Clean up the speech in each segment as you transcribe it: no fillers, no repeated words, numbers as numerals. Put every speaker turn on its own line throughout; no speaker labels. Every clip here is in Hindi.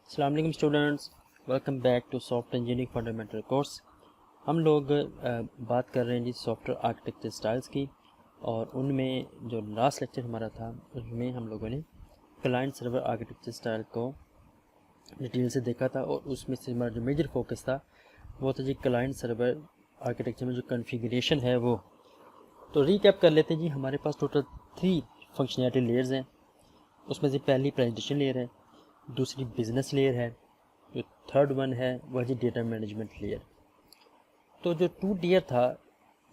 अस्सलाम वालेकुम students, welcome back to software engineering fundamental course. हम लोग बात कर रहे हैं जी सॉफ्टवेयर आर्किटेक्चर स्टाइल्स की, और उनमें जो लास्ट लेक्चर हमारा था उसमें हम लोगों ने क्लाइंट सर्वर आर्किटेक्चर स्टाइल को डिटेल से देखा था, और उसमें से हमारा जो मेजर फोकस था वो था जी क्लाइंट सर्वर आर्किटेक्चर में जो कॉन्फ़िगरेशन है वो। तो रीकैप कर लेते हैं जी। हमारे पास टोटल 3 फंक्शनैलिटी लेयर्स हैं। उसमें से पहली प्रेजेंटेशन लेयर है, दूसरी बिजनेस लेयर है, जो थर्ड वन है वह जी डेटा मैनेजमेंट लेयर। तो जो 2 टियर था,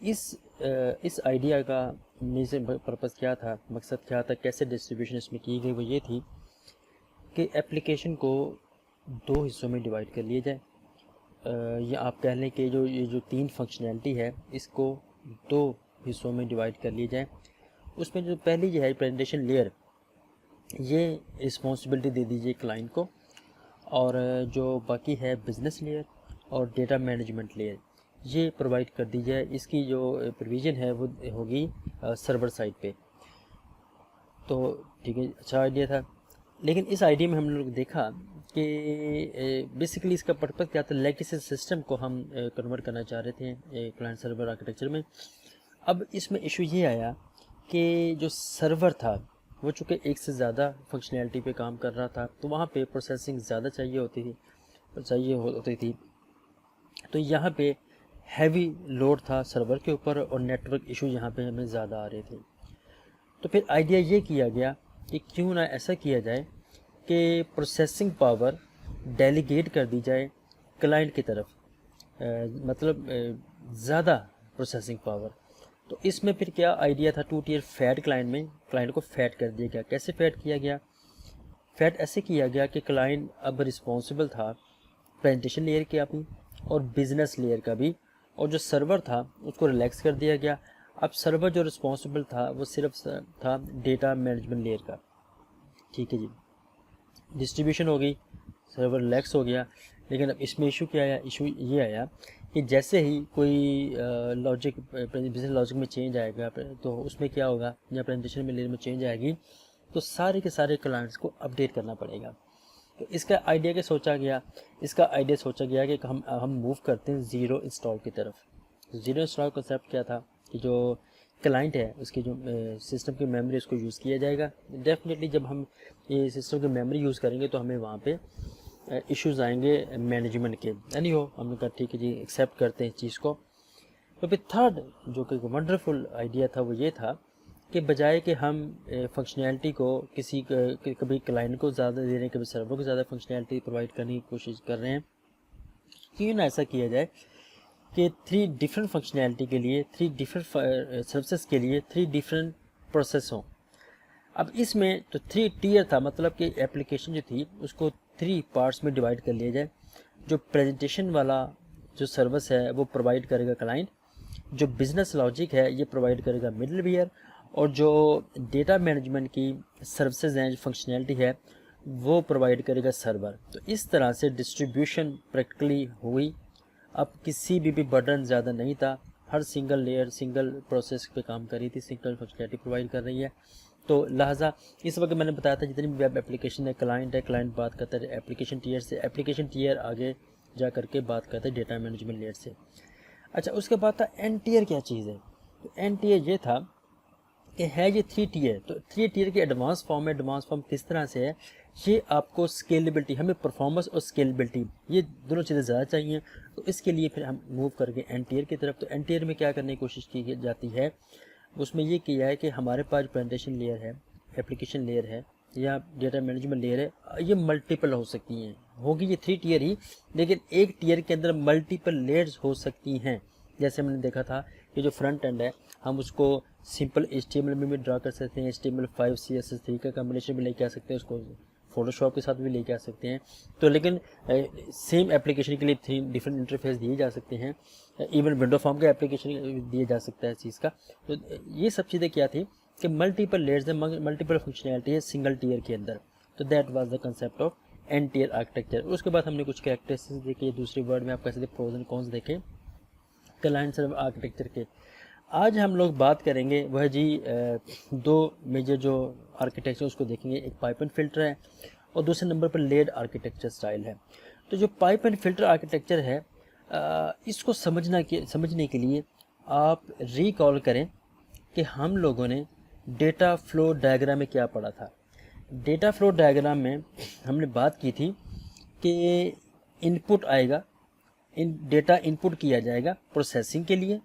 इस आइडिया का मेजर पर्पस क्या था, मकसद क्या था, कैसे डिस्ट्रीब्यूशन इसमें की गई, वो ये थी कि एप्लीकेशन को 2 हिस्सों में डिवाइड कर लिया जाए। या आप कह लें कि ये जो 3 फंक्शनैलिटी है इसको 2 हिस्सों में डिवाइड कर लिया जाए। उसमें जो पहली जो है प्रेजेंटेशन लेयर, ये रिस्पॉन्सिबिलिटी दे दीजिए क्लाइंट को, और जो बाकी है बिज़नेस लेयर और डेटा मैनेजमेंट लेयर ये प्रोवाइड कर दी जाए। इसकी जो प्रोविज़न है वो होगी सर्वर साइड पे। तो ठीक है, अच्छा आइडिया था। लेकिन इस आइडिया में हम लोग देखा कि बेसिकली इसका पर्पज़ क्या था, लेगेसी सिस्टम को हम कन्वर्ट करना चाह रहे थे क्लाइंट सर्वर आर्किटेक्चर में। अब इसमें इशू ये आया कि जो सर्वर था वो चूँकि एक से ज़्यादा फंक्शनैलिटी पे काम कर रहा था, तो वहाँ पे प्रोसेसिंग ज़्यादा चाहिए होती थी। तो यहाँ पे हैवी लोड था सर्वर के ऊपर, और नेटवर्क इशू यहाँ पे हमें ज़्यादा आ रहे थे। तो फिर आइडिया ये किया गया कि क्यों ना ऐसा किया जाए कि प्रोसेसिंग पावर डेलीगेट कर दी जाए क्लाइंट की तरफ, मतलब ज़्यादा प्रोसेसिंग पावर। तो इसमें फिर क्या आइडिया था, 2 टियर फैट क्लाइंट को फैट कर दिया गया। कैसे फैट किया गया? फैट ऐसे किया गया कि क्लाइंट अब रिस्पॉन्सिबल था प्रेजेंटेशन लेयर के अपनी और बिजनेस लेयर का भी, और जो सर्वर था उसको रिलैक्स कर दिया गया। अब सर्वर जो रिस्पॉन्सिबल था वो सिर्फ था डेटा मैनेजमेंट लेयर का। ठीक है जी, डिस्ट्रीब्यूशन हो गई, सर्वर रिलैक्स हो गया। लेकिन अब इसमें इशू क्या आया? इशू ये आया कि जैसे ही कोई लॉजिक बिजनेस लॉजिक में चेंज आएगा तो उसमें क्या होगा, या प्रेजेंटेशन में लेयर में चेंज आएगी तो सारे के सारे क्लाइंट्स को अपडेट करना पड़ेगा। तो इसका आइडिया सोचा गया कि हम मूव करते हैं ज़ीरो इंस्टॉल की तरफ। ज़ीरो इंस्टॉल कंसेप्ट क्या था कि जो क्लाइंट है उसकी जो सिस्टम की मेमोरी उसको यूज़ किया जाएगा। डेफिनेटली जब हम ये सिस्टम की मेमोरी यूज़ करेंगे तो हमें वहाँ पे इश्यूज आएंगे मैनेजमेंट के। यानी हो हमने कहा ठीक है जी, एक्सेप्ट करते हैं इस चीज़ को। तो फिर थर्ड जो कि वंडरफुल आइडिया था वो ये था कि बजाय कि हम फंक्शनैलिटी को कभी क्लाइंट को ज़्यादा दे रहे हैं, कभी सर्वर को ज़्यादा फंक्शनैलिटी प्रोवाइड करने की कोशिश कर रहे हैं, क्यों ना ऐसा किया जाए कि 3 डिफरेंट फंक्शनैलिटी के लिए, 3 डिफरेंट सर्विसेज के लिए 3 डिफरेंट प्रोसेस हों। अब इसमें तो 3 टियर था, मतलब कि एप्लीकेशन जो थी उसको 3 पार्ट्स में डिवाइड कर लिया जाए। जो प्रेजेंटेशन वाला जो सर्विस है वो प्रोवाइड करेगा क्लाइंट, जो बिज़नेस लॉजिक है ये प्रोवाइड करेगा मिडलवेयर, और जो डेटा मैनेजमेंट की सर्विसेज हैं, जो फंक्शनैलिटी है वो प्रोवाइड करेगा सर्वर। तो इस तरह से डिस्ट्रीब्यूशन प्रैक्टिकली हुई। अब किसी भी बर्डन ज़्यादा नहीं था, हर सिंगल लेयर सिंगल प्रोसेस पे काम कर रही थी, सिंगल फंक्शनैलिटी प्रोवाइड कर रही है। तो लिहाजा इस वक्त मैंने बताया था जितनी भी वेब एप्लीकेशन है, क्लाइंट बात करता है एप्लीकेशन टियर से, एप्लीकेशन टियर आगे जा करके बात करता है डेटा मैनेजमेंट लेयर से। अच्छा, उसके बाद था एन टियर। क्या चीज़ है? तो एन टियर ये था कि है ये 3 टियर। तो 3 टियर की एडवांस फॉर्म है। एडवांस फॉर्म किस तरह से है? ये आपको स्केलेबिलिटी, हमें परफॉर्मेंस और स्केलेबिलिटी ये दोनों चीज़ें ज़्यादा चाहिए। तो इसके लिए फिर हम मूव करके एन टियर की तरफ। तो एन टियर में क्या करने की कोशिश की जाती है, उसमें ये किया है कि हमारे पास प्रेजेंटेशन लेयर है, एप्लीकेशन लेयर है, या डेटा मैनेजमेंट लेयर है, ये मल्टीपल हो सकती हैं। होगी ये 3 टियर ही, लेकिन एक टियर के अंदर मल्टीपल लेयर्स हो सकती हैं। जैसे मैंने देखा था कि जो फ्रंट एंड है हम उसको सिंपल HTML में भी ड्रा कर सकते हैं, HTML5 CSS3 का कॉम्बिनेशन भी लेके आ सकते हैं, उसको फोटोशॉप के साथ भी लेके आ सकते हैं। तो लेकिन सेम एप्लीकेशन के लिए 3 डिफरेंट इंटरफेस दिए जा सकते हैं, इवन विंडो फॉर्म का एप्लीकेशन दिए जा सकता है इस चीज़ का। तो ये सब चीज़ें क्या थी कि मल्टीपल लेयर्स है, मल्टीपल फंक्शनैलिटी है सिंगल टियर के अंदर। तो that was the concept of N tier architecture. उसके बाद हमने कुछ कैरेक्टरिस्टिक्स देखे, दूसरे वर्ड में आप कैसे प्रोज एंड कॉन्स देखे क्लाइंट सर्वर आर्किटेक्चर के। आज हम लोग बात करेंगे वह जी 2 मेजर जो आर्किटेक्चर उसको देखेंगे। एक पाइप एंड फिल्टर है और दूसरे नंबर पर लेड आर्किटेक्चर स्टाइल है। तो जो पाइप एंड फिल्टर आर्किटेक्चर है, इसको समझने के लिए आप रिकॉल करें कि हम लोगों ने डेटा फ्लो डायग्राम में क्या पढ़ा था। डेटा फ्लो डायग्राम में हमने बात की थी कि इनपुट आएगा, डेटा इनपुट किया जाएगा प्रोसेसिंग के लिए,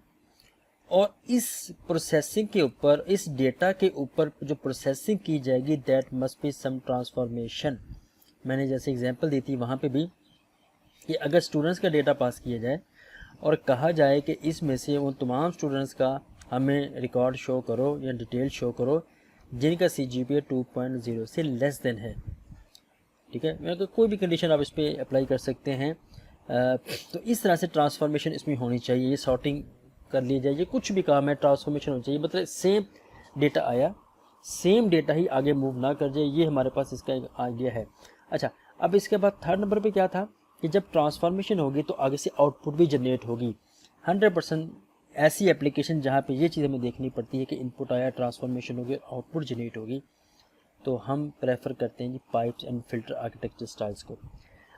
और इस प्रोसेसिंग के ऊपर, इस डेटा के ऊपर जो प्रोसेसिंग की जाएगी, that must be some transformation. मैंने जैसे एग्जांपल दी थी वहाँ पे भी कि अगर स्टूडेंट्स का डेटा पास किया जाए और कहा जाए कि इसमें से उन तमाम स्टूडेंट्स का हमें रिकॉर्ड शो करो या डिटेल शो करो जिनका CGPA 2.0 से लेस देन है, ठीक है, मतलब कोई भी कंडीशन आप इस पर अप्लाई कर सकते हैं। तो इस तरह से ट्रांसफॉर्मेशन इसमें होनी चाहिए, ये सॉर्टिंग कर ली जाए, ये कुछ भी काम है ट्रांसफॉर्मेशन होनी चाहिए, मतलब सेम डेटा आया, सेम डेटा ही आगे मूव ना कर जाए, ये हमारे पास इसका एक आइडिया है। अच्छा, अब इसके बाद थर्ड नंबर पे क्या था कि जब ट्रांसफॉर्मेशन होगी तो आगे से आउटपुट भी जनरेट होगी। 100% ऐसी एप्लीकेशन जहाँ पे ये चीज़ हमें देखनी पड़ती है कि इनपुट आया, ट्रांसफॉर्मेशन होगी, आउटपुट जनरेट होगी, तो हम प्रेफर करते हैं जी pipes and filter architecture styles को।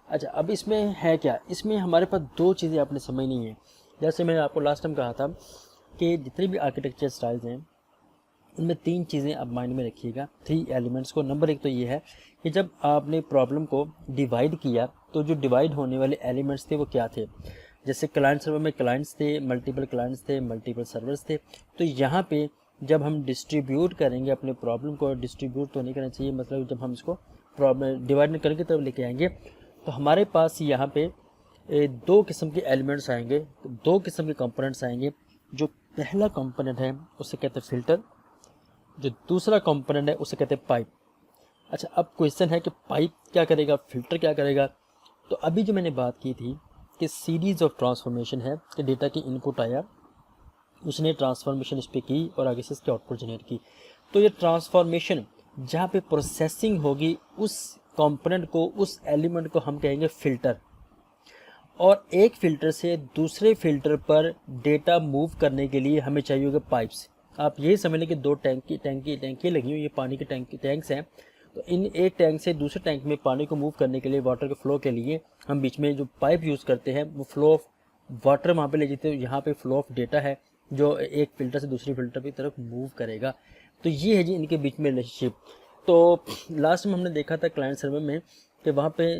अच्छा, अब इसमें है क्या, इसमें हमारे पास दो चीज़ें आपने समझनी है। जैसे मैंने आपको लास्ट टाइम कहा था कि जितने भी आर्किटेक्चर स्टाइल्स हैं उनमें 3 चीज़ें आप माइंड में रखिएगा, 3 एलिमेंट्स को। नंबर 1 तो ये है कि जब आपने प्रॉब्लम को डिवाइड किया तो जो डिवाइड होने वाले एलिमेंट्स थे वो क्या थे। जैसे क्लाइंट सर्वर में क्लाइंट्स थे, मल्टीपल क्लाइंट्स थे, मल्टीपल सर्वर्स थे। तो यहाँ पे जब हम डिस्ट्रीब्यूट करेंगे अपने प्रॉब्लम को, डिस्ट्रीब्यूट तो नहीं करना चाहिए, मतलब जब हम इसको प्रॉब्लम डिवाइड करके तब लेके आएंगे तो हमारे पास यहाँ पे 2 किस्म के एलिमेंट्स आएंगे, 2 किस्म के कंपोनेंट्स आएंगे। जो पहला कंपोनेंट है उसे कहते हैं फिल्टर, जो दूसरा कंपोनेंट है उसे कहते हैं पाइप। अच्छा, अब क्वेश्चन है कि पाइप क्या करेगा, फिल्टर क्या करेगा। तो अभी जो मैंने बात की थी कि सीरीज ऑफ ट्रांसफॉर्मेशन है कि डेटा की इनपुट आया, उसने ट्रांसफॉर्मेशन इस पर की और आगे से इसकी आउटपुट जनरेट की। तो ये ट्रांसफॉर्मेशन जहाँ पे प्रोसेसिंग होगी उस कंपोनेंट को, उस एलिमेंट को हम कहेंगे फिल्टर। और एक फ़िल्टर से दूसरे फ़िल्टर पर डेटा मूव करने के लिए हमें चाहिए होगा पाइप्स। आप ये समझ लें कि 2 टैंकी लगी हुई, ये पानी के टैंक्स हैं। तो इन एक टैंक से दूसरे टैंक में पानी को मूव करने के लिए, वाटर के फ्लो के लिए हम बीच में जो पाइप यूज़ करते हैं वो फ्लो ऑफ वाटर वहाँ पे ले जाते हैं। यहाँ पे फ्लो ऑफ डेटा है जो एक फ़िल्टर से दूसरी फ़िल्टर की तरफ मूव करेगा। तो ये है जी इनके बीच में रिलेशनशिप। तो लास्ट में हमने देखा था क्लाइंट सर्वर में कि वहाँ पे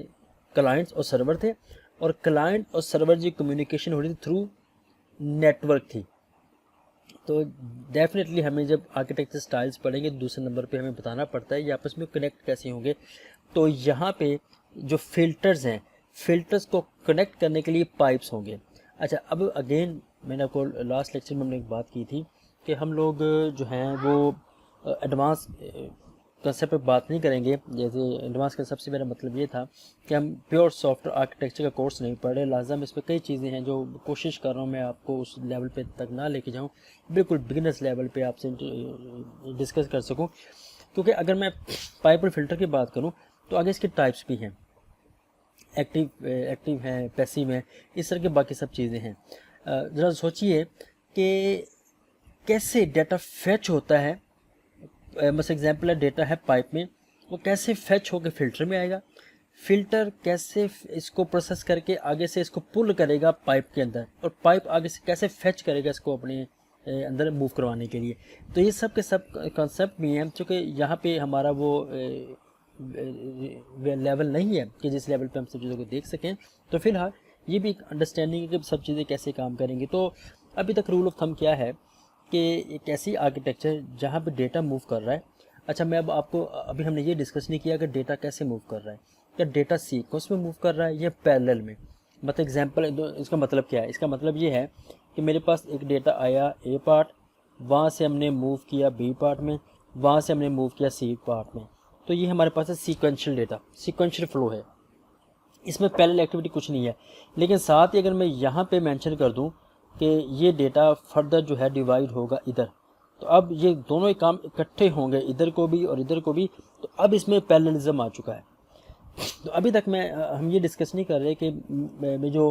क्लाइंट्स और सर्वर थे, और क्लाइंट और सर्वर की कम्युनिकेशन हो रही थी थ्रू नेटवर्क थी। तो डेफिनेटली हमें जब आर्किटेक्चर स्टाइल्स पढ़ेंगे दूसरे नंबर पे हमें बताना पड़ता है ये आपस में कनेक्ट कैसे होंगे। तो यहाँ पे जो फिल्टर्स हैं, फिल्टर्स को कनेक्ट करने के लिए पाइप्स होंगे। अच्छा, अब अगेन मैंने आपको लास्ट लेक्चर में हमने एक बात की थी कि हम लोग जो हैं वो एडवांस कंसेप्ट पे बात नहीं करेंगे। जैसे एडवांस कंसेप्ट से मेरा मतलब ये था कि हम प्योर सॉफ्टवेयर आर्किटेक्चर का कोर्स नहीं पढ़ रहे, लिहाजा में इस पर कई चीज़ें हैं जो कोशिश कर रहा हूँ मैं आपको उस लेवल पे तक ना लेके जाऊँ, बिल्कुल बिगिनर्स लेवल पे आपसे डिस्कस कर सकूँ। क्योंकि अगर मैं पाइप और फिल्टर की बात करूँ तो आगे इसके टाइप्स भी हैं, एक्टिव है, पैसिव है, इस तरह के बाकी सब चीज़ें हैं। ज़रा सोचिए कि कैसे डाटा फेच होता है। बस एग्जांपल है, डेटा है पाइप में, वो कैसे फेच होकर फिल्टर में आएगा, फिल्टर कैसे इसको प्रोसेस करके आगे से इसको पुल करेगा पाइप के अंदर, और पाइप आगे से कैसे फेच करेगा इसको अपने अंदर मूव करवाने के लिए। तो ये सब के सब कॉन्सेप्ट भी हैं, क्योंकि यहाँ पे हमारा वो लेवल नहीं है कि जिस लेवल पे हम सब चीज़ों को देख सकें। तो फिलहाल ये भी एक अंडरस्टैंडिंग है कि सब चीज़ें कैसे काम करेंगी। तो अभी तक रूल ऑफ थंब क्या है कि एक ऐसी आर्किटेक्चर जहाँ पे डेटा मूव कर रहा है। अच्छा, मैं अब आपको, अभी हमने ये डिस्कस नहीं किया कि डेटा कैसे मूव कर रहा है, क्या डेटा सीक्वेंस में मूव कर रहा है या पैरेलल में। मतलब एग्जांपल, इसका मतलब क्या है, इसका मतलब ये है कि मेरे पास एक डेटा आया ए पार्ट, वहाँ से हमने मूव किया बी पार्ट में, वहाँ से हमने मूव किया सी पार्ट में। तो ये हमारे पास है सीक्वेंशियल डेटा, सीक्वेंशियल फ्लो है, इसमें पैरेलल एक्टिविटी कुछ नहीं है। लेकिन साथ ही अगर मैं यहाँ पे मेंशन कर दूँ कि ये डेटा फर्दर जो है डिवाइड होगा इधर, तो अब ये दोनों ही काम इकट्ठे होंगे, इधर को भी और इधर को भी। तो अब इसमें पैरेललिज्म आ चुका है। तो अभी तक हम ये डिस्कस नहीं कर रहे कि मैं जो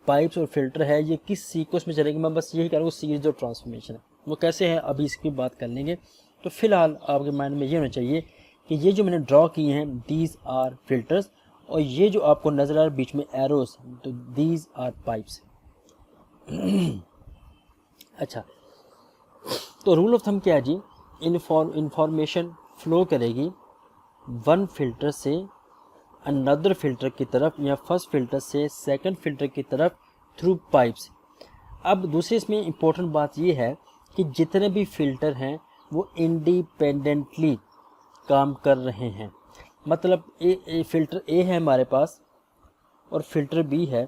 पाइप्स और फिल्टर है ये किस सीक्वेंस में चलेंगे। मैं बस यही कह रहा हूँ सीरीज ऑफ ट्रांसफॉर्मेशन वो कैसे है, अभी इसकी बात कर लेंगे। तो फिलहाल आपके माइंड में ये होना चाहिए कि ये जो मैंने ड्रॉ किए हैं दीज आर फिल्टर्स, और ये जो आपको नज़र आ रहा है बीच में एरोस, तो दीज आर पाइप्स। अच्छा, तो रूल ऑफ थंब क्या है जी, इंफॉर्मेशन फ्लो करेगी वन फिल्टर से अनदर फिल्टर की तरफ या फर्स्ट फिल्टर से सेकंड फिल्टर की तरफ थ्रू पाइप्स। अब दूसरी इसमें इम्पोर्टेंट बात ये है कि जितने भी फिल्टर हैं वो इंडिपेंडेंटली काम कर रहे हैं। मतलब फिल्टर ए है हमारे पास और फिल्टर बी है,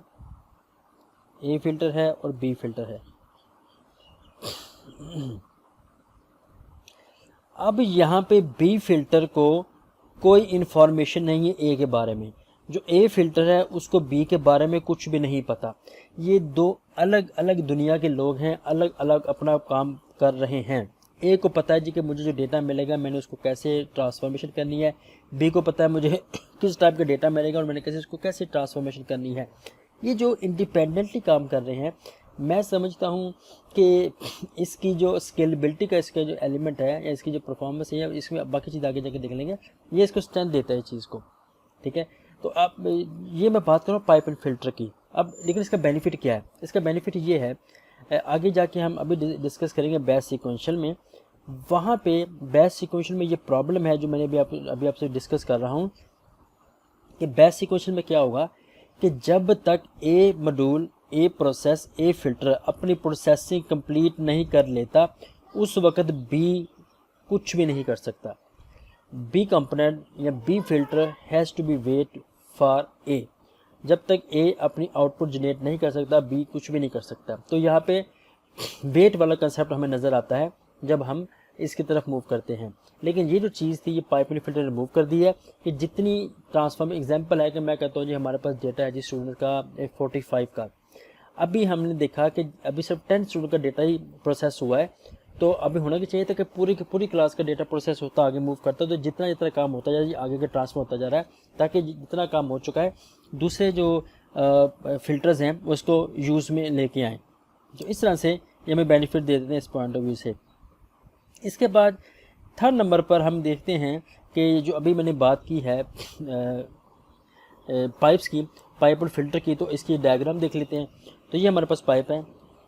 ए फिल्टर है और बी फिल्टर है। अब यहाँ पे बी फिल्टर को कोई इन्फॉर्मेशन नहीं है ए के बारे में, जो ए फिल्टर है उसको बी के बारे में कुछ भी नहीं पता। ये दो अलग अलग दुनिया के लोग हैं, अलग अलग अपना काम कर रहे हैं। ए को पता है जी कि मुझे जो डेटा मिलेगा मैंने उसको कैसे ट्रांसफॉर्मेशन करनी है, बी को पता है मुझे किस टाइप का डेटा मिलेगा और मैंने कैसे उसको कैसे ट्रांसफॉर्मेशन करनी है। ये जो इंडिपेंडेंटली काम कर रहे हैं, मैं समझता हूँ कि इसकी जो स्केलेबिलिटी का इसका जो एलिमेंट है या इसकी जो परफॉर्मेंस है, इसमें बाकी चीज़ आगे जाके देख लेंगे, ये इसको स्ट्रेंथ देता है चीज़ को। ठीक है, तो अब ये मैं बात कर रहा हूँ पाइप एंड फिल्टर की। अब लेकिन इसका बेनिफिट क्या है, इसका बेनिफिट ये है, आगे जाके हम अभी डिस्कस करेंगे बैच सीक्वेंशियल में। वहाँ पे बैच सीक्वेंशियल में ये प्रॉब्लम है जो मैंने अभी आपसे डिस्कस कर रहा हूँ कि बैच सीक्वेंशियल में क्या होगा कि जब तक a module, a process, a filter अपनी प्रोसेसिंग कंप्लीट नहीं कर लेता उस वक़्त बी कुछ भी नहीं कर सकता। बी कंपोनेंट या B filter has to be wait for A. जब तक ए अपनी आउटपुट जनरेट नहीं कर सकता बी कुछ भी नहीं कर सकता। तो यहाँ पे वेट वाला कंसेप्ट हमें नज़र आता है जब हम इसकी तरफ मूव करते हैं। लेकिन ये जो चीज़ थी ये पाइप एंड फिल्टर ने मूव कर दी है कि जितनी ट्रांसफॉर्म एग्जांपल है कि मैं कहता हूँ जी हमारे पास डेटा है जी स्टूडेंट का 45 का, अभी हमने देखा कि अभी सिर्फ 10 स्टूडेंट का डेटा ही प्रोसेस हुआ है। तो अभी होना भी चाहिए था कि पूरी की पूरी क्लास का डेटा प्रोसेस होता आगे मूव करता, तो जितना जितना काम होता जा रहा है आगे के ट्रांसफर होता जा रहा है, ताकि जितना काम हो चुका है दूसरे जो फिल्टर्स हैं उसको यूज़ में लेके आएँ। जो इस तरह से ये हमें बेनिफिट दे देते हैं इस पॉइंट ऑफ व्यू से। इसके बाद थर्ड नंबर पर हम देखते हैं कि जो अभी मैंने बात की है पाइप्स की, पाइप और फिल्टर की, तो इसकी डायग्राम देख लेते हैं। तो ये हमारे पास पाइप है।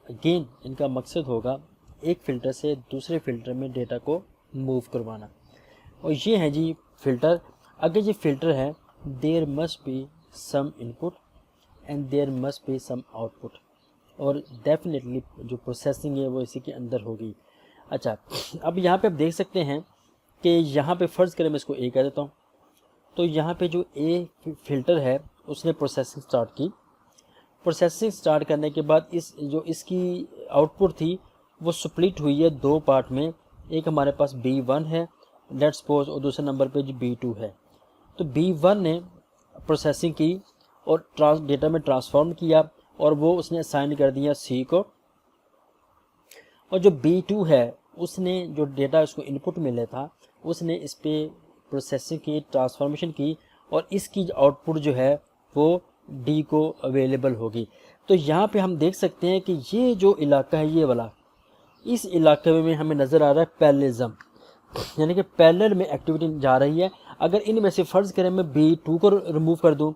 अगेन इनका मकसद होगा एक फ़िल्टर से दूसरे फ़िल्टर में डेटा को मूव करवाना। और ये है जी फ़िल्टर। अगर ये फ़िल्टर है there must be some input and there must be some output, और डेफिनेटली जो प्रोसेसिंग है वो इसी के अंदर होगी। अच्छा, अब यहाँ पे आप देख सकते हैं कि यहाँ पे फ़र्ज़ करें मैं इसको ए कह देता हूँ, तो यहाँ पे जो ए फिल्टर है उसने प्रोसेसिंग स्टार्ट की। प्रोसेसिंग स्टार्ट करने के बाद जो इसकी आउटपुट थी वो स्प्लिट हुई है दो पार्ट में। एक हमारे पास B1 है लेट्स सपोज, और दूसरे नंबर पे जो B2 है। तो B1 ने प्रोसेसिंग की और डेटा में ट्रांसफॉर्म किया और वो उसने असाइन कर दिया C को, और जो B2 है उसने जो डेटा उसको इनपुट मिला था उसने इस पर प्रोसेसिंग की, ट्रांसफॉर्मेशन की, और इसकी आउटपुट जो है वो D को अवेलेबल होगी। तो यहाँ पे हम देख सकते हैं कि ये जो इलाका है ये वाला, इस इलाके में हमें नज़र आ रहा है पैरेललिज्म, यानी कि पैरेलल में एक्टिविटी जा रही है। अगर इनमें से फ़र्ज़ करें मैं B2 को रिमूव कर दूँ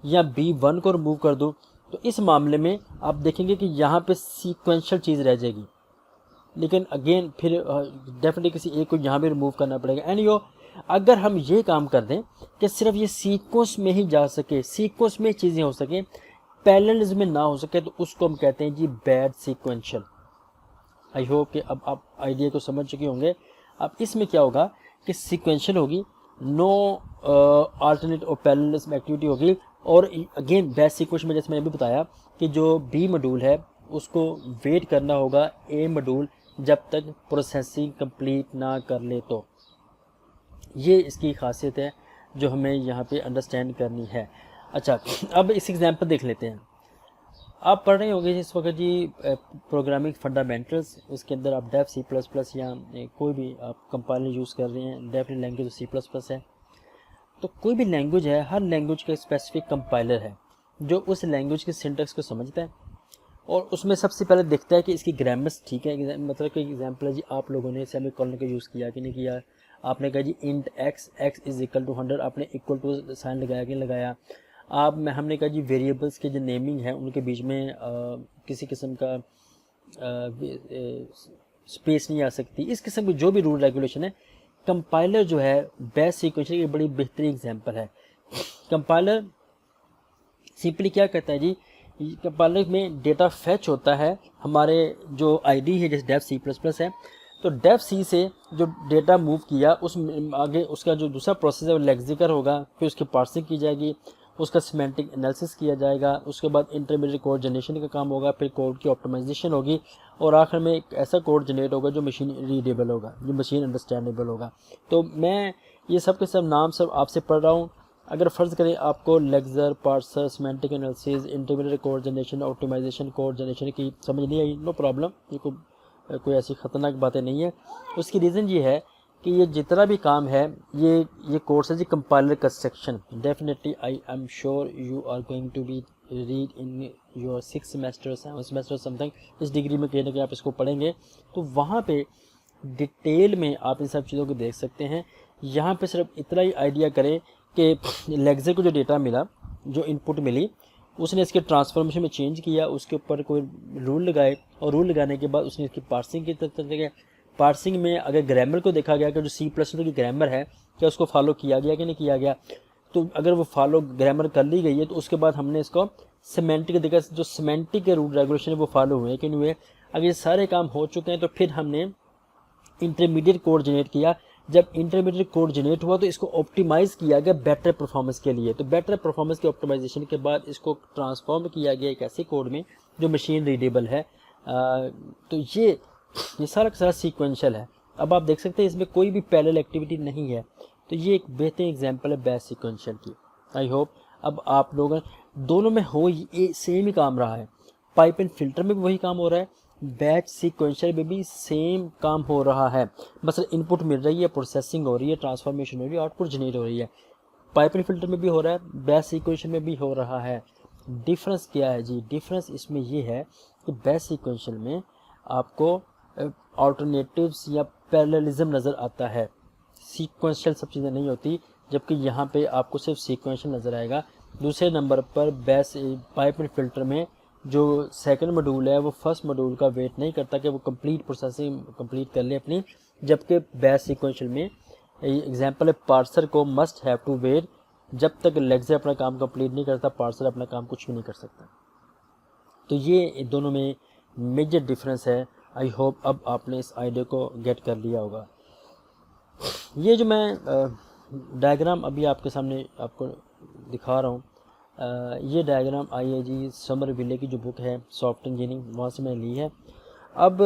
या B1 को रिमूव कर दूँ, तो इस मामले में आप देखेंगे कि यहाँ पे सीक्वेंशियल चीज़ रह जाएगी। लेकिन अगेन फिर डेफिनेटली किसी एक को यहाँ भी रिमूव करना पड़ेगा। एंड अगर हम ये काम कर दें कि सिर्फ ये सीक्वेंस में ही जा सके, सीक्वेंस में चीज़ें हो सकें, पैरेललिज्म में ना हो सके, तो उसको हम कहते हैं जी बैड सीक्वेंशियल। आई होप कि अब आप आइडिया को समझ चुके होंगे। अब इसमें क्या होगा कि सीक्वेंशियल होगी, नो अल्टरनेट और पैरेललिज्म एक्टिविटी होगी। और अगेन बैड सीक्वेंस में जैसे मैंने अभी बताया कि जो बी मॉड्यूल है उसको वेट करना होगा ए मॉड्यूल जब तक प्रोसेसिंग कंप्लीट ना कर ले। तो ये इसकी खासियत है जो हमें यहाँ पे अंडरस्टैंड करनी है। अच्छा, अब इस एग्जांपल देख लेते हैं। आप पढ़ रहे होंगे इस वक्त जी प्रोग्रामिंग फंडामेंटल्स, उसके अंदर आप डेफ C++ या कोई भी आप कंपाइलर यूज़ कर रहे हैं, डेफिनेट लैंग्वेज C++ है। तो कोई भी लैंग्वेज है, हर लैंग्वेज का स्पेसिफिक कंपाइलर है जो उस लैंग्वेज के सिंटैक्स को समझता है और उसमें सबसे पहले देखता है कि इसकी ग्रामर्स ठीक है। मतलब कि एग्जाम्पल है जी, आप लोगों ने सेमीकोलन का यूज़ किया कि नहीं किया, आपने कहा जी int x is equal to 100, आपने इक्वल टू साइन लगाया कि लगाया। आप में हमने कहा जी वेरिएबल्स के जो नेमिंग है उनके बीच में किसी किस्म का स्पेस नहीं आ सकती, इस किस्म की जो भी रूल रेगुलेशन है। कंपाइलर जो है बैच सीक्वेंसर की बड़ी बेहतरीन एग्जांपल है। कंपाइलर सिंपली क्या कहता है जी, कंपाइलर में डेटा फेच होता है, हमारे जो आईडी है जैसे डेफ सी प्लस प्लस है, तो डेफ सी से जो डेटा मूव किया उस आगे उसका जो दूसरा प्रोसेस है वो लेक्सिकल होगा, फिर उसकी पार्सिंग की जाएगी, उसका सिमेंटिक एनालिसिस किया जाएगा, उसके बाद इंटरमीडिएट कोड जनरेशन का काम होगा, फिर कोड की ऑप्टिमाइजेशन होगी, और आखिर में एक ऐसा कोड जनरेट होगा जो मशीन रीडेबल होगा, जो मशीन अंडरस्टैंडेबल होगा। तो मैं ये सब के सब नाम सब आपसे पढ़ रहा हूँ। अगर फ़र्ज़ करें आपको lexer, parser, semantic analysis, intermediate code generation, optimisation, code generation की समझ नहीं आई, नो प्रॉब्लम, ये कोई ऐसी ख़तरनाक बातें नहीं है। उसकी रीज़न ये है कि ये जितना भी काम है ये कोर्स है जी compiler construction. Definitely I am sure you are going to be read in your 6 semester 7 semester something, इस डिग्री में कहीं ना कहीं आप इसको पढ़ेंगे, तो वहाँ पे डिटेल में आप इन सब चीज़ों को देख सकते हैं। यहाँ पे सिर्फ इतना ही आइडिया करें कि लेक्सर को जो डेटा मिला, जो इनपुट मिली, उसने इसके ट्रांसफॉर्मेशन में चेंज किया, उसके ऊपर कोई रूल लगाए, और रूल लगाने के बाद उसने इसकी पार्सिंग की तरफ गया। पार्सिंग में अगर ग्रामर को देखा गया कि जो सी प्लस की ग्रामर है क्या उसको फॉलो किया गया कि नहीं किया गया, तो अगर वो फॉलो ग्रामर कर ली गई है तो उसके बाद हमने इसको सिमेंटिक देखा, जो सिमेंटिक के रूल रेगुलेशन है वो फॉलो हुए कि नहीं हुए। अगर ये सारे काम हो चुके हैं तो फिर हमने इंटरमीडिएट कोड जनरेट किया। जब इंटरमीडिएट कोड जनरेट हुआ तो इसको ऑप्टिमाइज़ किया गया बेटर परफॉर्मेंस के लिए, तो बेटर परफॉर्मेंस के ऑप्टिमाइजेशन के बाद इसको ट्रांसफॉर्म किया गया एक ऐसे कोड में जो मशीन रीडेबल है। तो ये सारा का सारा सीक्वेंशियल है। अब आप देख सकते हैं इसमें कोई भी पैरेलल एक्टिविटी नहीं है, तो ये एक बेहतरीन एग्जांपल है बैच सीक्वेंशियल की। आई होप अब आप लोग दोनों में हो ये सेम ही काम रहा है, पाइप एंड फिल्टर में भी वही काम हो रहा है, बैच सीक्वेंशियल में भी सेम काम हो रहा है। बस इनपुट मिल रही है, प्रोसेसिंग हो रही है, ट्रांसफॉर्मेशन हो रही है, आउटपुट जनरेट हो रही है। पाइप एंड फिल्टर में भी हो रहा है, बैच सीक्वेंशियल में भी हो रहा है। डिफरेंस क्या है जी? डिफरेंस इसमें ये है कि बैच सीक्वेंशियल में आपको ऑल्टरनेटिव्स या पैरेललिज्म नज़र आता है, सीक्वेंशियल सब चीज़ें नहीं होती, जबकि यहाँ पे आपको सिर्फ सीक्वेंशियल नज़र आएगा। दूसरे नंबर पर बैच पाइप एंड फिल्टर में जो सेकंड मॉड्यूल है वो फर्स्ट मॉड्यूल का वेट नहीं करता कि वो कंप्लीट प्रोसेसिंग कंप्लीट कर ले अपनी, जबकि बैच सीक्वेंशियल में एग्जांपल है पार्सर को मस्ट हैव टू वेट, जब तक लेक्सर अपना काम कंप्लीट नहीं करता पार्सर अपना काम कुछ भी नहीं कर सकता। तो ये दोनों में मेजर डिफरेंस है। आई होप अब आपने इस आइडिया को गेट कर लिया होगा। ये जो मैं डायग्राम अभी आपके सामने आपको दिखा रहा हूँ, ये डायग्राम आई है जी समरविले की जो बुक है सॉफ्ट इंजीनियरिंग, वहाँ से मैंने ली है। अब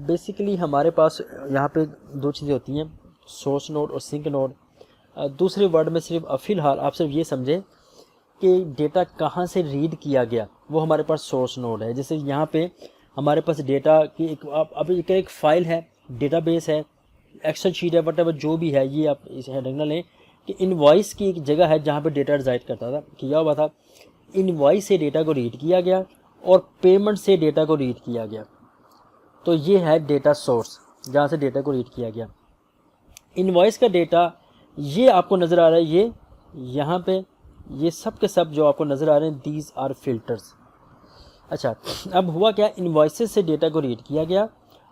बेसिकली हमारे पास यहाँ पे दो चीज़ें होती हैं, सोर्स नोड और सिंक नोड। दूसरे वर्ड में सिर्फ फ़िलहाल आप सिर्फ ये समझें कि डेटा कहाँ से रीड किया गया, वो हमारे पास सोर्स नोड है। जैसे यहाँ पे हमारे पास डेटा की एक फाइल है, डेटाबेस है, एक्सेल शीट है, वट जो भी है, ये आप इस हेडिंग ना लें कि इनवॉइस की एक जगह है जहाँ पे डेटा रिजाइड करता था, किया हुआ था। इनवॉइस से डेटा को रीड किया गया और पेमेंट से डेटा को रीड किया गया, तो ये है डेटा सोर्स जहाँ से डेटा को रीड किया गया। इनवॉइस का डेटा ये आपको नज़र आ रहा है, ये यहाँ पे ये सब के सब जो आपको नज़र आ रहे हैं, दीज आर फिल्टर्स। अच्छा, अब हुआ क्या, इनवॉइसेस से डेटा को रीड किया गया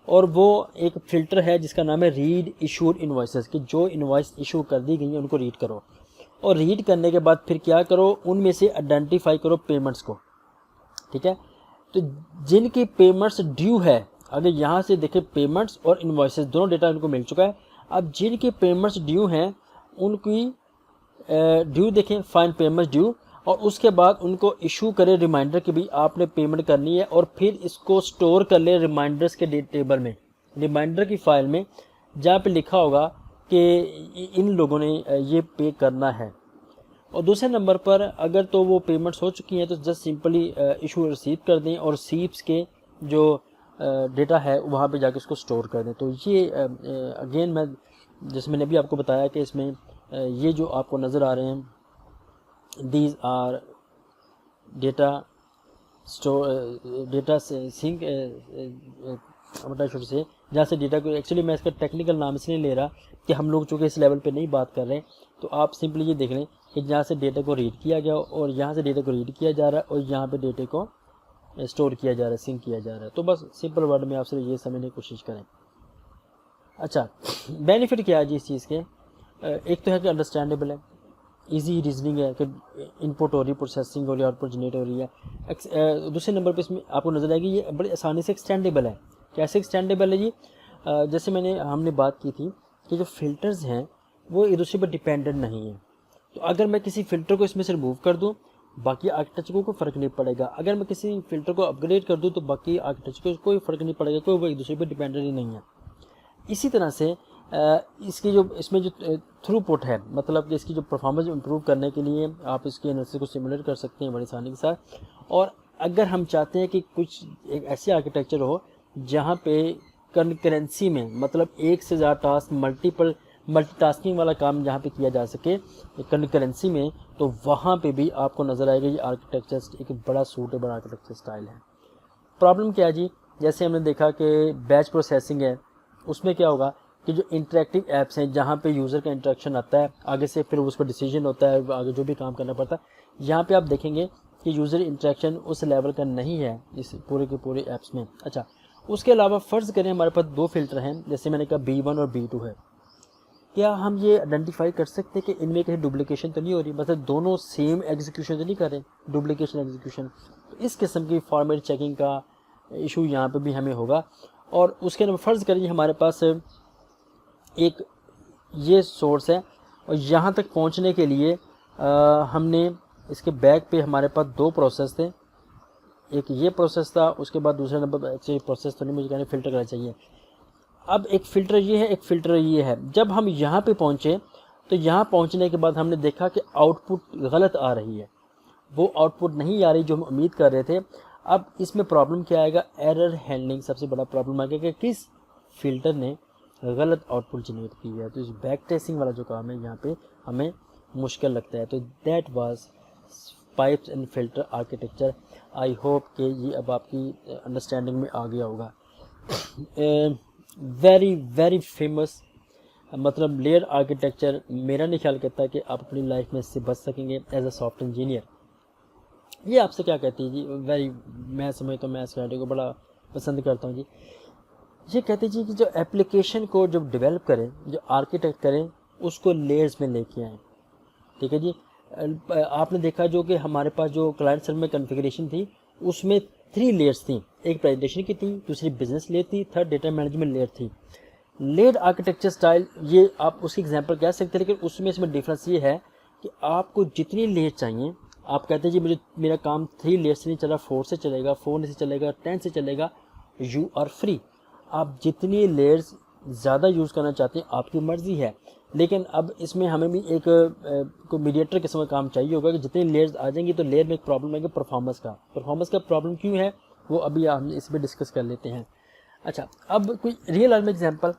और वो एक फ़िल्टर है जिसका नाम है रीड इशूड इनवॉइसेस, कि जो इनवॉइस इशू कर दी गई हैं उनको रीड करो, और रीड करने के बाद फिर क्या करो, उनमें से आइडेंटिफाई करो पेमेंट्स को। ठीक है, तो जिनकी पेमेंट्स ड्यू है, अगर यहाँ से देखें पेमेंट्स और इनवॉइसेस दोनों डेटा इनको मिल चुका है। अब जिनकी पेमेंट्स ड्यू हैं उनकी ड्यू देखें, फाइन पेमेंट्स ड्यू, और उसके बाद उनको इशू करें रिमाइंडर कि भाई आपने पेमेंट करनी है, और फिर इसको स्टोर कर ले रिमाइंडर्स के टेबल में, रिमाइंडर की फ़ाइल में, जहाँ पे लिखा होगा कि इन लोगों ने ये पे करना है। और दूसरे नंबर पर अगर तो वो पेमेंट्स हो चुकी हैं तो जस्ट सिंपली इशू रिसीव कर दें और रिसीप्स के जो डेटा है वहाँ पे जाके उसको स्टोर कर दें। तो ये अगेन मैं जैसे मैंने अभी आपको बताया कि इसमें ये जो आपको नज़र आ रहे हैं, these are data store data sink, should say जहाँ से डेटा को, एक्चुअली मैं इसका टेक्निकल नाम इसलिए ले रहा कि हम लोग चूँकि इस लेवल पे नहीं बात कर रहे हैं, तो आप सिंपली ये देख लें कि जहाँ से डेटा को रीड किया गया और यहाँ से डेटा को रीड किया जा रहा है और यहाँ पे डेटा को स्टोर किया जा रहा है, सिंक किया जा रहा है। तो बस सिंपल वर्ड में आपसे ये समझने की कोशिश करें। अच्छा, बेनिफिट क्या है जी इस चीज़ के? एक तो है कि अंडरस्टैंडेबल है, इजी रीजनिंग है कि इनपुट हो रही है, प्रोसेसिंग हो रही है, आउटपुट जनरेट हो रही है। दूसरे नंबर पे इसमें आपको नज़र आएगी ये बड़ी आसानी से एक्सटेंडेबल है। कैसे एक्सटेंडेबल है जी? जैसे हमने बात की थी कि जो फ़िल्टर्स हैं वो एक दूसरे पर डिपेंडेंट नहीं है। तो अगर मैं किसी फ़िल्टर को इसमें से रिमूव कर दूँ, बाकी आर्किटेक्चर को कोई फ़र्क नहीं पड़ेगा। अगर मैं किसी फ़िल्टर को अपग्रेड कर दूँ तो बाकी आर्किटेक्चर को कोई फ़र्क नहीं पड़ेगा, कोई वो एक दूसरे पर डिपेंडेंट ही नहीं है। इसी तरह से इसकी जो इसमें जो थ्रूपुट है, मतलब कि इसकी जो परफॉर्मेंस इंप्रूव करने के लिए आप इसकी एनालिसिस को सिमुलेट कर सकते हैं बड़ी आसानी के साथ। और अगर हम चाहते हैं कि कुछ एक ऐसी आर्किटेक्चर हो जहाँ पे कंकरेंसी में, मतलब एक से ज़्यादा टास्क मल्टीटास्किंग वाला काम जहाँ पे किया जा सके कंकरेंसी में, तो वहाँ पे भी आपको नज़र आएगा ये आर्किटेक्चर एक बड़ा सूटेबल आर्किटेक्चर स्टाइल है। प्रॉब्लम क्या है जी? जैसे हमने देखा कि बैच प्रोसेसिंग है, उसमें क्या होगा कि जो इंटरेक्टिव ऐप्स हैं जहाँ पे यूज़र का इंटरेक्शन आता है, आगे से फिर उसको डिसीजन होता है, आगे जो भी काम करना पड़ता है, यहाँ पे आप देखेंगे कि यूज़र इंटरेक्शन उस लेवल का नहीं है इस पूरे के पूरे ऐप्स में। अच्छा, उसके अलावा फ़र्ज़ करें हमारे पास दो फिल्टर हैं, जैसे मैंने कहा B1 और B2 है। क्या हम ये आइडेंटिफाई कर सकते हैं कि इनमें कहीं डुप्लीकेशन तो नहीं हो रही, मतलब दोनों सेम एग्जीक्यूशन तो नहीं कर रहे, डुप्लीकेशन एग्जीक्यूशन? तो इस किस्म की फॉर्मेट चेकिंग का इशू यहाँ पे भी हमें होगा। और उसके अलावा फ़र्ज़ करिए हमारे पास एक ये सोर्स है और यहाँ तक पहुँचने के लिए हमने इसके बैक पे हमारे पास दो प्रोसेस थे, एक ये प्रोसेस था, उसके बाद दूसरा नंबर एक्चुअली प्रोसेस तो नहीं, मुझे कहने फ़िल्टर करना चाहिए। अब एक फ़िल्टर ये है, एक फ़िल्टर ये है। जब हम यहाँ पे पहुँचे तो यहाँ पहुँचने के बाद हमने देखा कि आउटपुट गलत आ रही है, वो आउटपुट नहीं आ रही जो हम उम्मीद कर रहे थे। अब इसमें प्रॉब्लम क्या आएगा? एरर हैंडलिंग सबसे बड़ा प्रॉब्लम आएगा कि किस फ़िल्टर ने गलत आउटपुट जनरेट की है। तो इस बैक ट्रेसिंग वाला जो काम है यहाँ पे हमें मुश्किल लगता है। तो that was pipes and filter architecture. I hope कि ये अब आपकी अंडरस्टैंडिंग में आ गया होगा। वेरी वेरी फेमस, मतलब लेयर आर्किटेक्चर मेरा नहीं ख्याल करता कि आप अपनी लाइफ में इससे बच सकेंगे एज अ सॉफ्ट इंजीनियर। ये आपसे क्या कहती है जी? वेरी, मैं समझता हूँ, मैं इस आइडिया को बड़ा पसंद करता हूँ जी। ये कहते जी कि जो एप्लीकेशन को जब डेवलप करें, जो आर्किटेक्ट करें, उसको लेयर्स में लेके आएँ। ठीक है जी। आपने देखा जो कि हमारे पास जो क्लाइंट सर्वर में कॉन्फ़िगरेशन थी उसमें 3 लेयर्स थी, एक प्रेजेंटेशन की थी, दूसरी बिजनेस लेयर थी, थर्ड डेटा मैनेजमेंट लेयर थी। लेयर आर्किटेक्चर स्टाइल ये आप उसकी एग्जांपल कह सकते हैं, लेकिन उसमें इसमें डिफरेंस ये है कि आपको जितनी लेयर चाहिए, आप कहते हैं जी मेरा काम 3 लेयर से नहीं चला, 4 से चलेगा, 4 से चलेगा, 10 से चलेगा, यू आर फ्री। आप जितनी लेयर्स ज़्यादा यूज़ करना चाहते हैं आपकी मर्ज़ी है। लेकिन अब इसमें हमें भी एक कोई मीडिएटर किस्म का काम चाहिए होगा कि जितनी लेयर्स आ जाएंगी तो लेयर में एक प्रॉब्लम आएगी परफॉर्मेंस का प्रॉब्लम क्यों है वो अभी हम इसमें डिस्कस कर लेते हैं। अच्छा, अब कोई रियल लाइफ में एग्जांपल,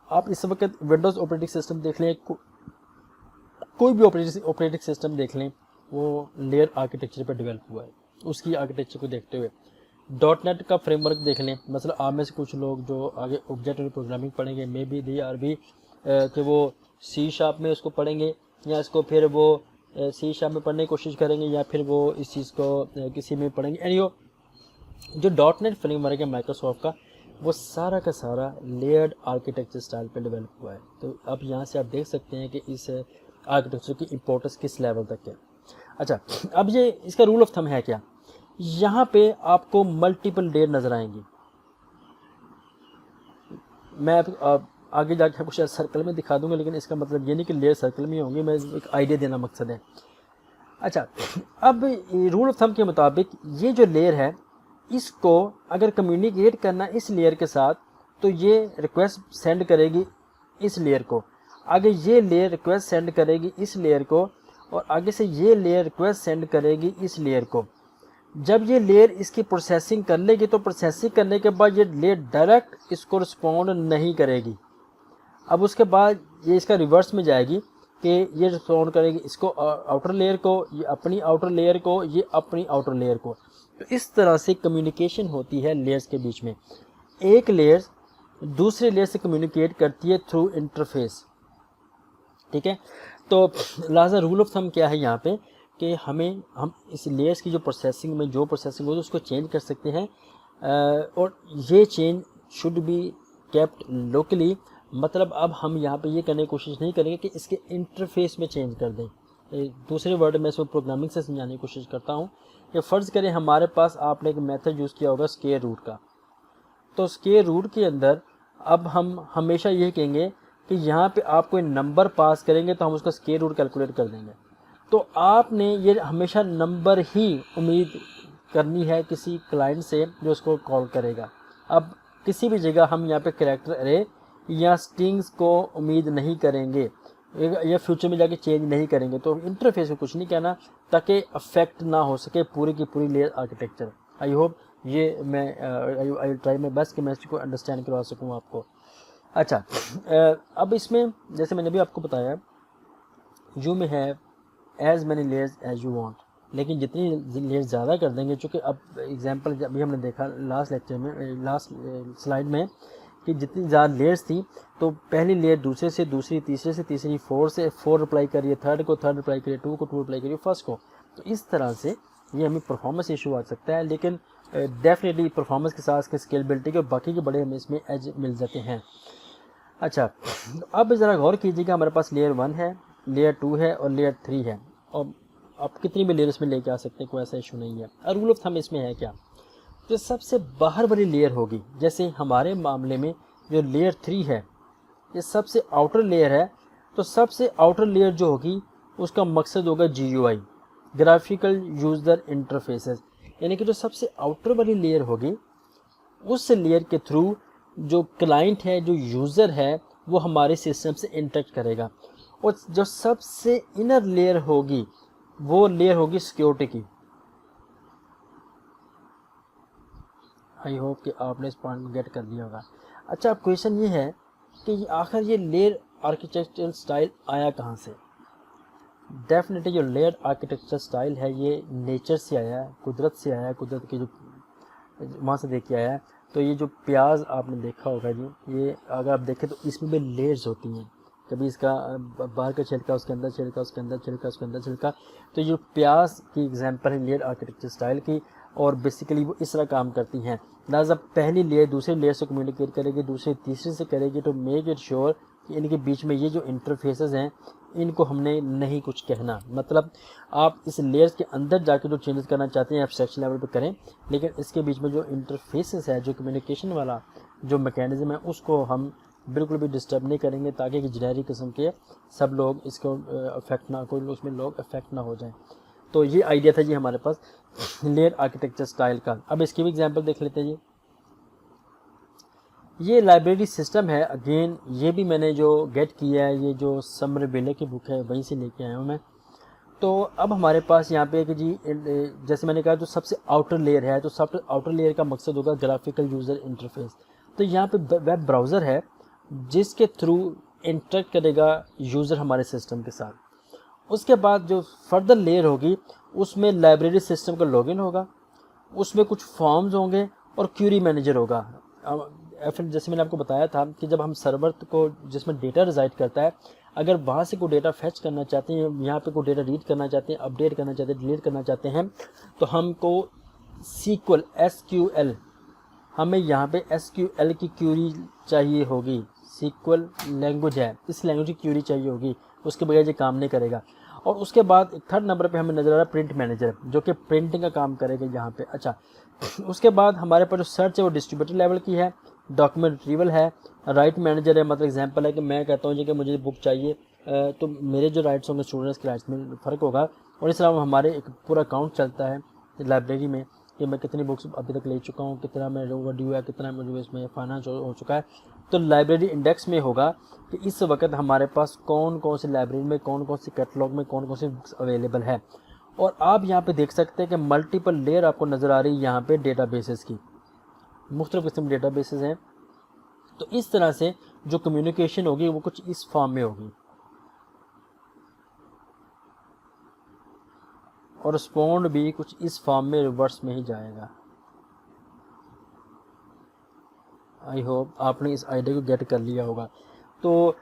आप इस वक्त विंडोज़ ऑपरेटिंग सिस्टम देख लें, कोई भी ऑपरेटिंग सिस्टम देख लें, वो लेयर आर्किटेक्चर पर डेवलप हुआ है। उसकी आर्किटेक्चर को देखते हुए .NET का फ्रेमवर्क देख लें, मतलब आप में से कुछ लोग जो आगे ऑब्जेक्ट प्रोग्रामिंग पढ़ेंगे, मे बी दे आर भी कि वो C# में उसको पढ़ेंगे या इसको फिर वो C# में पढ़ने की कोशिश करेंगे या फिर वो इस चीज़ को किसी में पढ़ेंगे। एनीहो, जो .NET फ्रेमवर्क है माइक्रोसॉफ्ट का, वो सारा का सारा लेयर्ड आर्किटेक्चर स्टाइल पे डेवलप हुआ है। तो अब यहाँ से आप देख सकते हैं कि इस आर्किटेक्चर की इम्पोर्टेंस किस लेवल तक है। अच्छा, अब ये इसका रूल ऑफ थंब है क्या? यहाँ पे आपको मल्टीपल लेयर नज़र आएंगी। मैं आगे जाके आपको शायद सर्कल में दिखा दूंगा, लेकिन इसका मतलब ये नहीं कि लेयर सर्कल में होंगी, मैं एक आइडिया देना मकसद है। अच्छा, अब रूल ऑफ थंब के मुताबिक ये जो लेयर है, इसको अगर कम्युनिकेट करना इस लेयर के साथ, तो ये रिक्वेस्ट सेंड करेगी इस लेयर को, आगे ये लेयर रिक्वेस्ट सेंड करेगी इस लेयर को, और आगे से ये लेयर रिक्वेस्ट सेंड करेगी इस लेयर को। जब ये लेयर इसकी प्रोसेसिंग कर लेगी तो प्रोसेसिंग करने के बाद ये लेयर डायरेक्ट इसको रिस्पॉन्ड नहीं करेगी। अब उसके बाद ये इसका रिवर्स में जाएगी कि ये रिस्पॉन्ड करेगी इसको आउटर लेयर को, ये अपनी आउटर लेयर को, ये अपनी आउटर लेयर को। तो इस तरह से कम्युनिकेशन होती है लेयर्स के बीच में। एक लेयर दूसरे लेयर से कम्युनिकेट करती है थ्रू इंटरफेस। ठीक है, तो लाजा रूल ऑफ थंब क्या है यहाँ पे कि हम इस लेयर्स की जो प्रोसेसिंग में जो प्रोसेसिंग होती है उसको चेंज कर सकते हैं, और ये change should be kept locally. मतलब अब हम यहाँ पे ये करने की कोशिश नहीं करेंगे कि इसके इंटरफेस में चेंज कर दें। दूसरे वर्ड में इसको प्रोग्रामिंग से समझाने की कोशिश करता हूँ कि फ़र्ज़ करें हमारे पास आपने एक मेथड यूज़ किया होगा स्क्वायर रूट का, तो स्क्वायर रूट के अंदर अब हम हमेशा ये कहेंगे कि यहाँ पे आप कोई नंबर पास करेंगे तो हम उसका स्क्वायर रूट कैलकुलेट कर देंगे। तो आपने ये हमेशा नंबर ही उम्मीद करनी है किसी क्लाइंट से जो उसको कॉल करेगा। अब किसी भी जगह हम यहाँ पे कैरेक्टर अरे या स्ट्रिंग्स को उम्मीद नहीं करेंगे या फ्यूचर में जाके चेंज नहीं करेंगे, तो इंटरफेस को कुछ नहीं कहना ताकि अफेक्ट ना हो सके पूरी की पूरी लेयर आर्किटेक्चर। आई होप ये मैं आई ट्राई माई बेस्ट कि मैं इसको अंडरस्टैंड करवा सकूँ आपको। अच्छा, अब इसमें जैसे मैंने भी आपको बताया यू में है as many layers as you want, लेकिन जितनी लेयर्स ज़्यादा कर देंगे, चूँकि अब एग्जांपल अभी हमने देखा लास्ट लेक्चर में लास्ट स्लाइड में कि जितनी ज़्यादा लेयर्स थी तो पहली लेयर दूसरे से दूसरी, तीसरे से तीसरी, 4 से 4 रिप्लाई करिए, थर्ड को थर्ड रिप्लाई करिए, 2 को 2 रिप्लाई करिए, फर्स्ट को। तो इस तरह से ये हमें परफॉर्मेंस इशू आ सकता है, लेकिन डेफिनेटली परफॉर्मेंस के साथ स्केलेबिलिटी के बाकी के बड़े हमें इसमें एज मिल जाते हैं। अच्छा, अब ज़रा गौर कीजिएगा, हमारे पास लेयर 1 है, लेयर 2 है और लेयर 3 है, और आप कितनी भी लेयर इसमें लेके आ सकते हैं, कोई ऐसा इशू नहीं है। और रूल ऑफ थंब इसमें है क्या, जो सबसे बाहर वाली लेयर होगी, जैसे हमारे मामले में जो लेयर 3 है ये सबसे आउटर लेयर है, तो सबसे आउटर लेयर जो होगी उसका मकसद होगा GUI, ग्राफिकल यूज़र इंटरफेसेस, यानी कि जो सबसे आउटर वाली लेयर होगी उस लेयर के थ्रू जो क्लाइंट है, जो यूज़र है, वो हमारे सिस्टम से इंटरेक्ट करेगा। और जो सबसे इनर लेयर होगी वो लेयर होगी सिक्योरिटी की। आई होप कि आपने इस पॉइंट गेट कर लिया होगा। अच्छा, अब क्वेश्चन ये है कि आखिर ये लेयर आर्किटेक्चरल स्टाइल आया कहाँ से। डेफिनेटली जो लेयर आर्किटेक्चर स्टाइल है ये नेचर से आया है, कुदरत से आया है, कुदरत की जो वहाँ से देख के आया है। तो ये जो प्याज आपने देखा होगा जी, ये अगर आप देखें तो इसमें भी लेयर्स होती हैं, कभी इसका बाहर का छिलका, उसके अंदर छिलका, उसके अंदर छिलका, उसके अंदर छिलका। तो ये प्याज की एग्जांपल है लेयर आर्किटेक्चर स्टाइल की, और बेसिकली वो इस तरह काम करती हैं। लिहाजा पहली लेयर दूसरी लेयर से कम्युनिकेट करेगी, दूसरी तीसरी से करेगी, तो मेक इट श्योर कि इनके बीच में ये जो इंटरफेसेस हैं इनको हमने नहीं कुछ कहना। मतलब आप इस लेयर्स के अंदर जाके जो चेंजेस करना चाहते हैं एब्स्ट्रैक्शन लेवल पे करें, लेकिन इसके बीच में जो इंटरफेसेस है, जो कम्युनिकेशन वाला जो मैकेनिज्म है, उसको हम बिल्कुल भी डिस्टर्ब नहीं करेंगे, ताकि कि जेनेरिक किस्म के सब लोग इसको अफेक्ट ना, कोई उसमें लोग अफेक्ट ना हो जाएं। तो ये आइडिया था जी हमारे पास लेयर आर्किटेक्चर स्टाइल का। अब इसकी भी एग्जांपल देख लेते हैं जी। ये लाइब्रेरी सिस्टम है, अगेन ये भी मैंने जो गेट किया है, ये जो समर बेले की बुक है वहीं से लेके आया हूँ मैं। तो अब हमारे पास यहाँ पे कि जी जैसे मैंने कहा जो सबसे आउटर लेयर है, तो सबसे आउटर लेयर का मकसद होगा ग्राफिकल यूज़र इंटरफेस। तो यहाँ पे वेब ब्राउज़र है जिसके थ्रू इंटरेक्ट करेगा यूज़र हमारे सिस्टम के साथ। उसके बाद जो फर्दर लेयर होगी उसमें लाइब्रेरी सिस्टम का लॉगिन होगा, उसमें कुछ फॉर्म्स होंगे और क्यूरी मैनेजर होगा। फिर जैसे मैंने आपको बताया था कि जब हम सर्वर को जिसमें डेटा रिजाइड करता है, अगर वहाँ से कोई डेटा फैच करना चाहते हैं, यहाँ पे कोई डेटा रीड करना चाहते हैं, अपडेट करना चाहते हैं, डिलीट करना चाहते हैं, तो हमको SQL हमें यहाँ पे SQL की क्यूरी चाहिए होगी। SQL लैंग्वेज है, इस लैंग्वेज की क्यूरी चाहिए होगी, उसके बगैर ये काम नहीं करेगा। और उसके बाद थर्ड नंबर पे हमें नज़र आ रहा है प्रिंट मैनेजर, जो कि प्रिंटिंग का काम करेगा यहाँ पे। अच्छा, उसके बाद हमारे पास जो सर्च है वो डिस्ट्रीब्यूटर लेवल की है, डॉक्यूमेंट रिट्रीवल है, राइट मैनेजर है। मतलब एग्जांपल है कि मैं कहता हूँ जी कि मुझे बुक चाहिए, तो मेरे जो राइट्स होंगे स्टूडेंट्स के राइट्स में फ़र्क होगा। और इस तरह हमारे एक पूरा अकाउंट चलता है लाइब्रेरी में कि मैं कितनी बुक्स अभी तक ले चुका हूँ, कितना मैं ओवर ड्यू है, कितना मुझे इसमें फाइनेंस हो चुका है। तो लाइब्रेरी इंडेक्स में होगा कि इस वक्त हमारे पास कौन कौन सी लाइब्रेरी में, कौन कौन सी कैटलॉग में कौन कौन सी बुक्स अवेलेबल है। और आप यहाँ पे देख सकते हैं कि मल्टीपल लेयर आपको नज़र आ रही है यहाँ पे डेटाबेसेस की, मुख्तलिफ किस्म के डेटाबेसेस हैं। तो इस तरह से जो कम्युनिकेशन होगी वो कुछ इस फॉर्म में होगी, और रिस्पॉन्ड भी कुछ इस फॉर्म में रिवर्स में ही जाएगा। आई होप आपने इस आइडिया को गेट कर लिया होगा। तो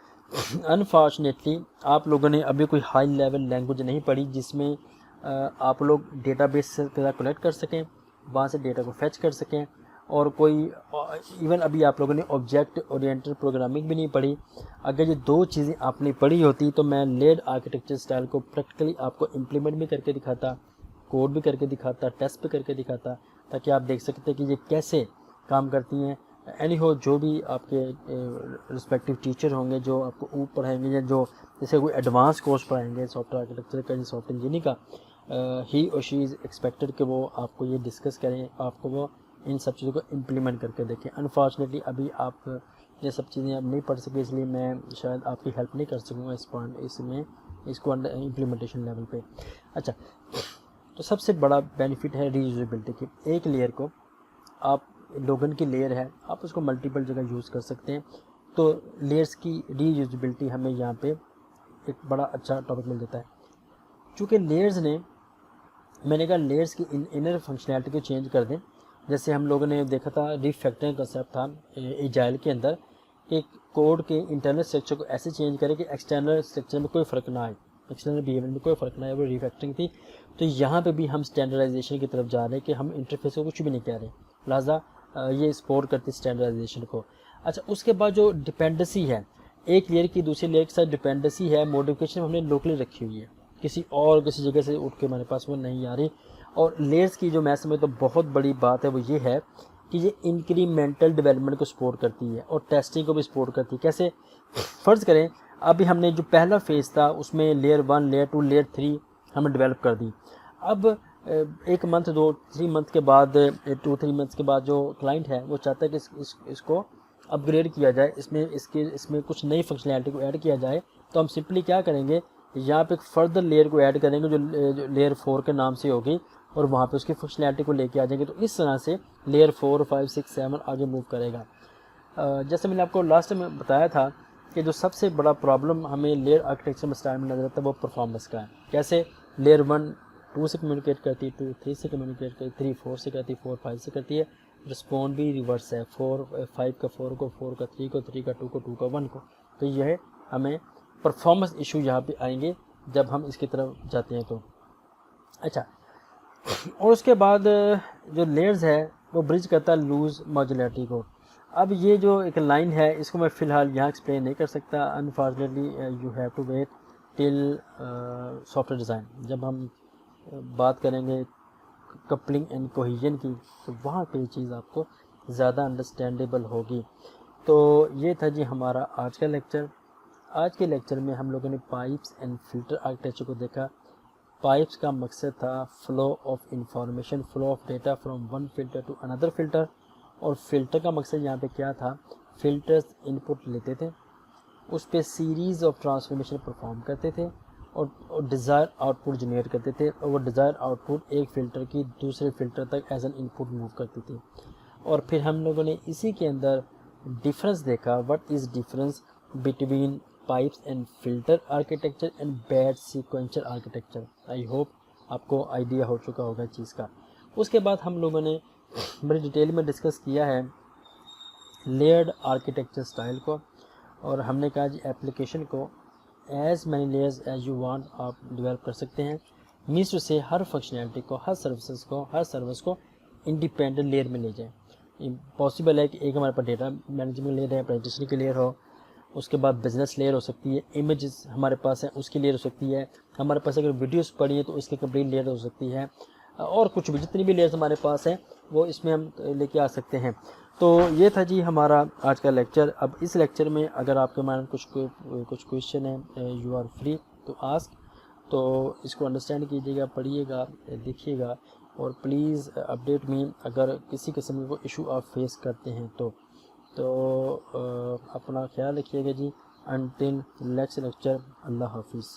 अनफॉर्चुनेटली आप लोगों ने अभी कोई हाई लेवल लैंग्वेज नहीं पढ़ी जिसमें आप लोग डेटाबेस से कलेक्ट कर सकें, वहाँ से डेटा को फैच कर सकें, और कोई इवन अभी आप लोगों ने ऑब्जेक्ट ओरिएंटेड प्रोग्रामिंग भी नहीं पढ़ी। अगर ये दो चीज़ें आपने पढ़ी होती तो मैं लेयर्ड आर्किटेक्चर स्टाइल को प्रैक्टिकली आपको इम्प्लीमेंट भी करके दिखाता, कोड भी करके दिखाता, टेस्ट भी करके दिखाता, ताकि आप देख सकते कि ये कैसे काम करती हैं। एनी हो, जो भी आपके रिस्पेक्टिव टीचर होंगे जो आपको ऊपर पढ़ाएंगे, या जो जैसे कोई एडवांस कोर्स पढ़ाएंगे सॉफ्टवेयर आर्किटेक्चर का, सॉफ्टवेयर इंजीनियरिंग का, ही और शी इज़ एक्सपेक्टेड कि वो आपको ये डिस्कस करें, आपको वो इन सब चीज़ों को इम्प्लीमेंट करके देखें। अनफॉर्चुनेटली अभी आप ये सब चीज़ें अब नहीं पढ़ सके, इसलिए मैं शायद आपकी हेल्प नहीं कर सकूँगा इस पॉइंट इसमें, इसको अंडर इम्प्लीमेंटेशन लेवल पे। अच्छा, तो सबसे बड़ा बेनिफिट है रीयूजेबिलिटी की। एक लेयर को आप लोगन की लेयर है, आप उसको मल्टीपल जगह यूज़ कर सकते हैं। तो लेयर्स की रीयूजेबिलिटी हमें यहाँ पे एक बड़ा अच्छा टॉपिक मिल जाता है। चूँकि लेयर्स ने, मैंने कहा लेयर्स की इनर फंक्शनैलिटी को चेंज कर दें। जैसे हम लोगों ने देखा था रिफैक्टरिंग कंसेप्ट था एजाइल के अंदर, एक कोड के इंटरनल स्ट्रक्चर को ऐसे चेंज करें कि एक्सटर्नल स्ट्रक्चर में कोई फ़र्क ना आए, एक्सटर्नल बिहेवियर में कोई फ़र्क ना आए, वो रिफैक्टरिंग थी। तो यहाँ पे भी हम स्टैंडर्डाइजेशन की तरफ जा रहे हैं कि हम इंटरफेस को कुछ भी नहीं कह रहे, लिहाजा ये सपोर्ट करती स्टैंडर्डाइजेशन को। अच्छा, उसके बाद जो डिपेंडेंसी है, एक लेयर की दूसरी लेयर के साथ डिपेंडेंसी है, मॉडिफिकेशन हमने लोकली रखी हुई है, किसी जगह से उठ के हमारे पास वो नहीं आ रही। और लेयर्स की जो मैं समझता हूँ बहुत बड़ी बात है वो ये है कि ये इंक्रीमेंटल डेवलपमेंट को सपोर्ट करती है और टेस्टिंग को भी सपोर्ट करती है। कैसे? फ़र्ज़ करें अभी हमने जो पहला फेज़ था उसमें लेयर 1, लेयर 2, लेयर 3 हमने डेवलप कर दी। अब 1 मंथ 2-3 मंथ के बाद, 2-3 मंथ्स के बाद जो क्लाइंट है वो चाहता है कि इसको अपग्रेड किया जाए, इसमें कुछ नई फंक्शनैलिटी को ऐड किया जाए। तो हम सिंपली क्या करेंगे, यहाँ पे एक फर्दर लेयर को ऐड करेंगे जो लेयर 4 के नाम से होगी, और वहाँ पे उसकी फंक्शनैलिटी को लेके आ जाएंगे। तो इस तरह से लेयर 4, 5, 6, 7 आगे मूव करेगा। जैसे मैंने आपको लास्ट में बताया था कि जो सबसे बड़ा प्रॉब्लम हमें लेयर आर्किटेक्चर में स्टाइल में नजर आता है वो परफॉर्मेंस का है। कैसे? लेयर 1 2 से कम्युनिकेट करती है, 2 3 से कम्युनिकेट करती है, 3 4 से करती है, 4 5 से करती है। रिस्पॉन्ड भी रिवर्स है, 5 का 4 को, 4 का 3 को, 3 का 2 को, 2 का 1 को। तो यह हमें परफॉर्मेंस इशू यहाँ पे आएंगे जब हम इसकी तरफ जाते हैं। तो अच्छा, और उसके बाद जो लेयर्स है वो ब्रिज करता है लूज मॉड्यूलरिटी को। अब ये जो एक लाइन है इसको मैं फ़िलहाल यहाँ एक्सप्लेन नहीं कर सकता, unfortunately you have to wait till software design. जब हम बात करेंगे कपलिंग एंड कोहेजन की तो वहाँ पे ये चीज़ आपको ज़्यादा अंडरस्टैंडेबल होगी। तो ये था जी हमारा आज का लेक्चर। आज के लेक्चर में हम लोगों ने पाइप्स एंड फिल्टर आर्किटेक्चर को देखा। पाइप्स का मकसद था flow of information, flow of data from one filter to another filter, और फिल्टर का मकसद यहाँ पे क्या था, फिल्टर्स इनपुट लेते थे, उस पर सीरीज़ ऑफ ट्रांसफॉर्मेशन परफॉर्म करते थे और डिज़ायर आउटपुट जनरेट करते थे, और वो डिज़ायर आउटपुट एक फ़िल्टर की दूसरे फ़िल्टर तक एज एन इनपुट मूव करती थी। और फिर हम लोगों ने इसी के अंदर डिफरेंस देखा, what is difference between pipes and filter architecture and bad sequential architecture. I hope आपको आइडिया हो चुका होगा इस चीज़ का। उसके बाद हम लोगों ने बड़ी डिटेल में डिस्कस किया है लेयर्ड आर्किटेक्चर स्टाइल को, और हमने कहा जी एप्लीकेशन को as many layers as you want आप डेवलप कर सकते हैं। मीन्स टू से हर फंक्शनैलिटी को, हर सर्विस को इंडिपेंडेंट लेयर में ले जाएं। पॉसिबल है कि एक हमारे पास डेटा मैनेजमेंट लेयर है, प्रेजेंटेशन की लेयर हो, उसके बाद बिजनेस लेयर हो सकती है, इमेजेस हमारे पास है उसकी लेयर हो सकती है, हमारे पास अगर वीडियोस पड़ी है तो इसकी कंप्लीट लेयर हो सकती है, और कुछ भी जितनी भी लेयर्स हमारे पास हैं वो इसमें हम लेके आ सकते हैं। तो ये था जी हमारा आज का लेक्चर। अब इस लेक्चर में अगर आपके माइंड कुछ क्वेश्चन है, you are free to ask, तो इसको अंडरस्टैंड कीजिएगा, पढ़िएगा, देखिएगा, और प्लीज़ अपडेट मी अगर किसी किस्म का इशू आप फेस करते हैं तो अपना ख्याल रखिएगा जी। अनटिल नेक्स्ट लेक्चर, अल्लाह हाफिज़।